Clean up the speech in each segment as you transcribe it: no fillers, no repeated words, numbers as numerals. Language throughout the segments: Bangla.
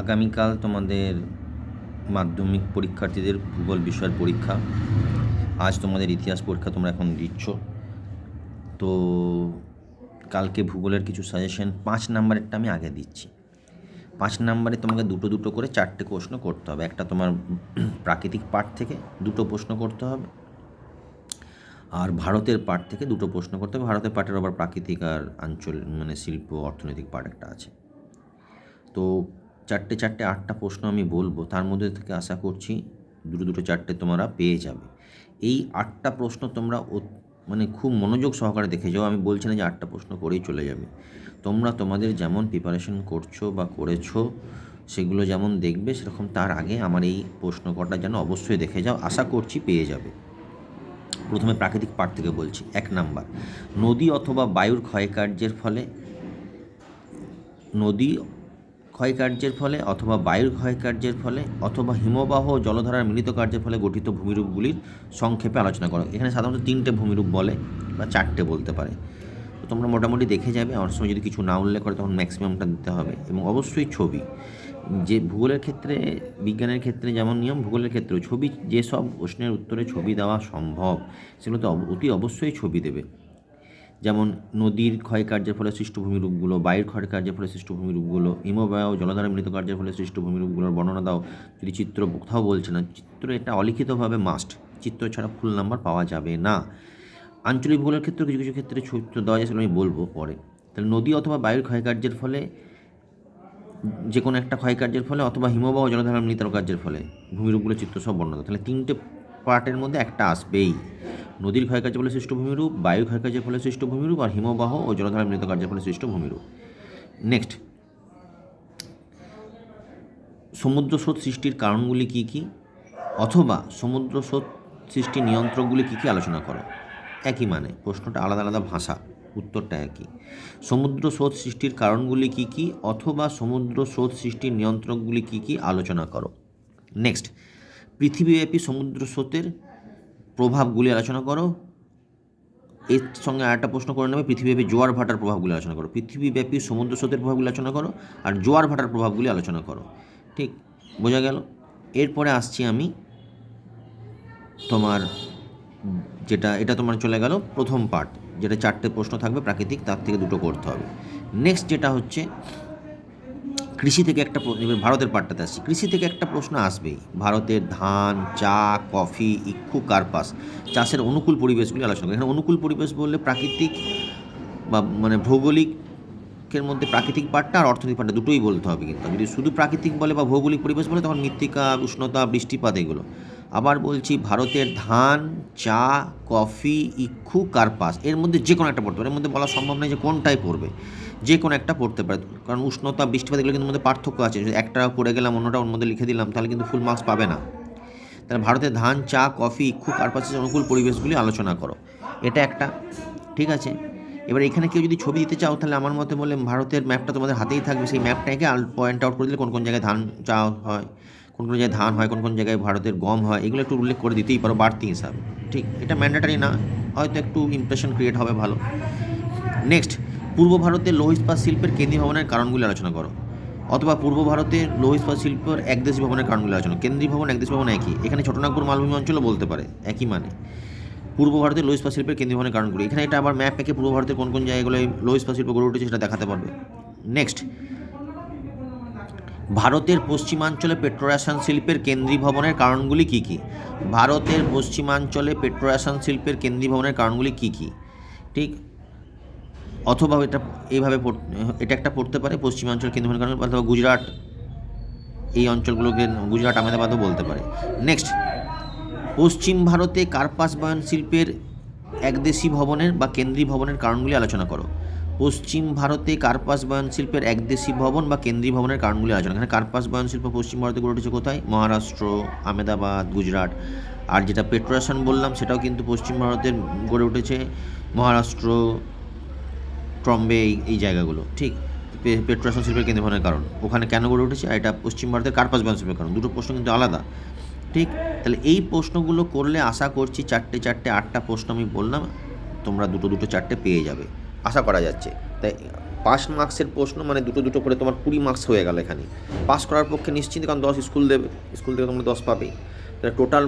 আগামীকাল তোমাদের মাধ্যমিক পরীক্ষার্থীদের ভূগোল বিষয়ের পরীক্ষা। আজ তোমাদের ইতিহাস পরীক্ষা তোমরা এখন দিচ্ছ। তো কালকে ভূগোলের কিছু সাজেশন 5 নাম্বারেরটা আমি আগে দিচ্ছি। 5 নাম্বারে তোমাকে দুটো দুটো করে 4টে প্রশ্ন করতে হবে। একটা তোমার প্রাকৃতিক পাঠ থেকে 2টো প্রশ্ন করতে হবে, আর ভারতের পাঠ থেকে 2টো প্রশ্ন করতে হবে। ভারতের পাঠের আবার প্রাকৃতিক আর আঞ্চল শিল্প অর্থনৈতিক পাঠ একটা আছে। তো 4টে 8টা প্রশ্ন আমি বলবো, তার মধ্যে থেকে আশা করছি 2 4টে তোমরা পেয়ে যাবে। এই 8টা প্রশ্ন তোমরা খুব মনোযোগ সহকারে দেখে যাও। আমি বলছি না যে 8টা প্রশ্ন করেই চলে যাবে। তোমরা তোমাদের যেমন প্রিপারেশন করছো বা করেছো সেগুলো যেমন দেখবে, সেরকম তার আগে আমার এই প্রশ্ন কটা যেন অবশ্যই দেখে যাও, আশা করছি পেয়ে যাবে। প্রথমে প্রাকৃতিক পাঠ থেকে বলছি। 1 নাম্বার, নদী অথবা বায়ুর ক্ষয়কার্যের ফলে অথবা বায়ুর ক্ষয়কার্যের ফলে অথবা হিমবাহ ও জলধারার মিলিত কার্যের ফলে গঠিত ভূমিরূপগুলির সংক্ষেপে আলোচনা করো। এখানে সাধারণত 3টে ভূমিরূপ বলে বা 4টে বলতে পারে। তো তোমরা মোটামুটি দেখে যাবে। আমার সময় যদি কিছু না উল্লেখ করে তখন ম্যাক্সিমামটা দিতে হবে। এবং অবশ্যই ছবি, যে ভূগোলের ক্ষেত্রে, বিজ্ঞানের ক্ষেত্রে যেমন নিয়ম, ভূগোলের ক্ষেত্রেও ছবি, যেসব প্রশ্নের উত্তরে ছবি দেওয়া সম্ভব সেগুলোতে অতি অবশ্যই ছবি দেবে। যেমন নদীর ক্ষয়কার্যের ফলে সৃষ্ট ভূমিরূপগুলো, বায়ুর ক্ষয়কার্যের ফলে সৃষ্ট ভূমিরূপগুলো, হিমবাহ ও জলধারা মিলিত কার্যের ফলে সৃষ্ট ভূমিরূপগুলোর বর্ণনা দাও। যদি চিত্র, কোথাও বলছে না চিত্র, এটা অলিখিতভাবে মাস্ট, চিত্র ছাড়া ফুল নাম্বার পাওয়া যাবে না। আঞ্চলিক ভূগোলের ক্ষেত্রে কিছু কিছু ক্ষেত্রে চিত্র দেওয়া যায়, সেগুলো আমি বলবো পরে। তাহলে নদী অথবা বায়ুর ক্ষয়কার্যের ফলে, যে কোনো একটা ক্ষয়কার্যের ফলে, অথবা হিমবাহ ও জলধারা মিলিত কার্যের ফলে ভূমিরূপগুলো চিত্র সব বর্ণনা দাও। তাহলে 3টে পার্টের মধ্যে একটা আসবেই। নদীর ক্ষয়কার্যের ফলে সৃষ্ট ভূমিরূপ, বায়ুর ক্ষয়কার্যের ফলে সৃষ্ট ভূমিরূপ, আর হিমবাহ ও জলধারা মিলিত কার্যের ফলে সৃষ্ট ভূমিরূপ। নেক্সট, সমুদ্র স্রোত সৃষ্টির কারণগুলি কী কী, অথবা সমুদ্র স্রোত সৃষ্টির নিয়ন্ত্রকগুলি কী কী আলোচনা করো। একই মানে, প্রশ্নটা আলাদা আলাদা ভাষা, উত্তরটা একই। সমুদ্র স্রোত সৃষ্টির কারণগুলি কী কী, অথবা সমুদ্র স্রোত সৃষ্টির নিয়ন্ত্রকগুলি কী কী আলোচনা করো। নেক্সট, পৃথিবীব্যাপী সমুদ্র স্রোতের প্রভাবগুলি আলোচনা করো। এর সঙ্গে আরেকটা প্রশ্ন করে নেবে, পৃথিবীব্যাপী জোয়ার ভাটার প্রভাবগুলি আলোচনা করো। পৃথিবীব্যাপী সমুদ্র স্রোতের প্রভাবগুলি আলোচনা করো, আর জোয়ার ভাটার প্রভাবগুলি আলোচনা করো। ঠিক বোঝা গেল? এরপরে আসছি আমি তোমার, এটা তোমার চলে গেল প্রথম পার্ট, যেটা 4টে প্রশ্ন থাকবে প্রাকৃতিক, তার থেকে 2টো করতে হবে। নেক্সট যেটা হচ্ছে কৃষি থেকে একটা, ভারতের পার্টটাতে আসছি। কৃষি থেকে একটা প্রশ্ন আসবেই। ভারতের ধান, চা, কফি, ইক্ষু, কার্পাস চাষের অনুকূল পরিবেশগুলি আলোচনা করি। এখানে অনুকূল পরিবেশ বললে প্রাকৃতিক বা ভৌগোলিকের মধ্যে প্রাকৃতিক পার্টটা আর অর্থনৈতিক পার্টটা দুটোই বলতে হবে। কিন্তু যদি শুধু প্রাকৃতিক বলে বা ভৌগোলিক পরিবেশ বলে তখন মৃত্তিকা, উষ্ণতা, বৃষ্টিপাত এগুলো। আবার বলছি, ভারতের ধান, চা, কফি, ইক্ষু, কার্পাস এর মধ্যে যে কোনো একটা পড়তে পারে। এর মধ্যে বলা সম্ভব নয় যে কোনটাই পড়বে, যে কোনো একটা পড়তে পারে। কারণ উষ্ণতা, বৃষ্টিপাত এগুলো কিন্তু মধ্যে পার্থক্য আছে। যদি একটা পড়ে গেলাম, অন্যটা ওর মধ্যে লিখে দিলাম, তাহলে কিন্তু ফুল মার্কস পাবে না। তাহলে ভারতের ধান, চা, কফি, ইক্ষু, কার্পাসের অনুকূল পরিবেশগুলি আলোচনা করো, এটা একটা। ঠিক আছে, এবার এখানে কেউ যদি ছবি দিতে চাও, তাহলে আমার মতে বলে ভারতের ম্যাপটা তোমাদের হাতেই থাকবে। সেই ম্যাপটাকে পয়েন্ট আউট করে দিলে কোন কোন জায়গায় ধান, চা হয়, কোন কোন জায়গায় ধান হয়, কোন কোন জায়গায় ভারতের গম হয়, এগুলো একটু উল্লেখ করে দিতেই পারো বাড়তি হিসাবে। ঠিক, এটা ম্যান্ডেটারি না, হয়তো একটু ইমপ্রেশন ক্রিয়েট হবে ভালো। নেক্সট, পূর্ব ভারতের লৌহ ইস্পাত শিল্পের কেন্দ্রীয় ভবনের কারণগুলি আলোচনা করো। অথবা পূর্ব ভারতের লৌহ ইস্পাত শিল্পের একদেশী ভবনের কারণগুলি আলোচনা। কেন্দ্রীয় ভবন, একদেশী ভবন একই। এখানে ছোটনাগপুর মালভূমি অঞ্চলও বলতে পারে, একই মানে। পূর্ব ভারতের লৌহ ইস্পাত শিল্পের কেন্দ্রীয় ভবনের কারণগুলি, এখানে এটা আবার ম্যাপ এঁকে পূর্ব ভারতের কোন কোন জায়গাগুলো লৌহ ইস্পাত শিল্প গড়ে উঠেছে সেটা দেখাতে পারবে। নেক্সট, ভারতের পশ্চিমাঞ্চলে পেট্রোরাসায়ন শিল্পের কেন্দ্রীয় ভবনের কারণগুলি কী কী। ভারতের পশ্চিমাঞ্চলে পেট্রোরাসায়ন শিল্পের কেন্দ্রীয় ভবনের কারণগুলি কী কী। ঠিক, অথবা এটা একটা পড়তে পারে, পশ্চিমাঞ্চল কেন্দ্রীয় ভবনের কারণ, অথবা গুজরাট, এই অঞ্চলগুলোকে গুজরাট, আহমেদাবাদও বলতে পারে। নেক্সট, পশ্চিম ভারতে কার্পাস বয়ন শিল্পের একদেশী ভবনের বা কেন্দ্রীয় ভবনের কারণগুলি আলোচনা করো। পশ্চিম ভারতে কার্পাস বয়ন শিল্পের একদেশী ভবন বা কেন্দ্রীয় ভবনের কারণগুলি আলোচনা। এখানে কার্পাস বয়ন শিল্প পশ্চিম ভারতে গড়ে উঠেছে কোথায়? মহারাষ্ট্র, আহমেদাবাদ, গুজরাট। আর যেটা পেট্রোরাসায়ন বললাম সেটাও কিন্তু পশ্চিম ভারতের গড়ে উঠেছে মহারাষ্ট্র, ট্রম্বে, এই জায়গাগুলো। ঠিক, পেট্রোরাসায়ন শিল্পের কেন্দ্রীয় ভবনের কারণ ওখানে কেন গড়ে উঠেছে, আর এটা পশ্চিম ভারতের কার্পাস বয়ন শিল্পের কারণ। দুটো প্রশ্ন কিন্তু আলাদা। ঠিক, তাহলে এই প্রশ্নগুলো করলে আশা করছি 8টা প্রশ্ন আমি বললাম, তোমরা 2 4টে পেয়ে যাবে, আশা করা যাচ্ছে। তাই পাস মার্কসের প্রশ্ন, মানে দুটো দুটো করে তোমার 20 মার্কস হয়ে গেল এখানে। পাস করার পক্ষে নিশ্চিন্ত, কারণ 10 স্কুল দেবে, স্কুল থেকে তোমরা 10 পাবেই। তাহলে টোটাল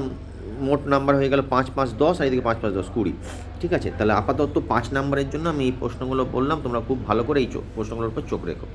মোট নাম্বার হয়ে গেল 5 5 10, আর এদিকে 5 5 10 20। ঠিক আছে, তাহলে আপাতত 5 নাম্বারের জন্য আমি এই প্রশ্নগুলো বললাম, তোমরা খুব ভালো করে এই প্রশ্নগুলোর উপর চোখ রেখো।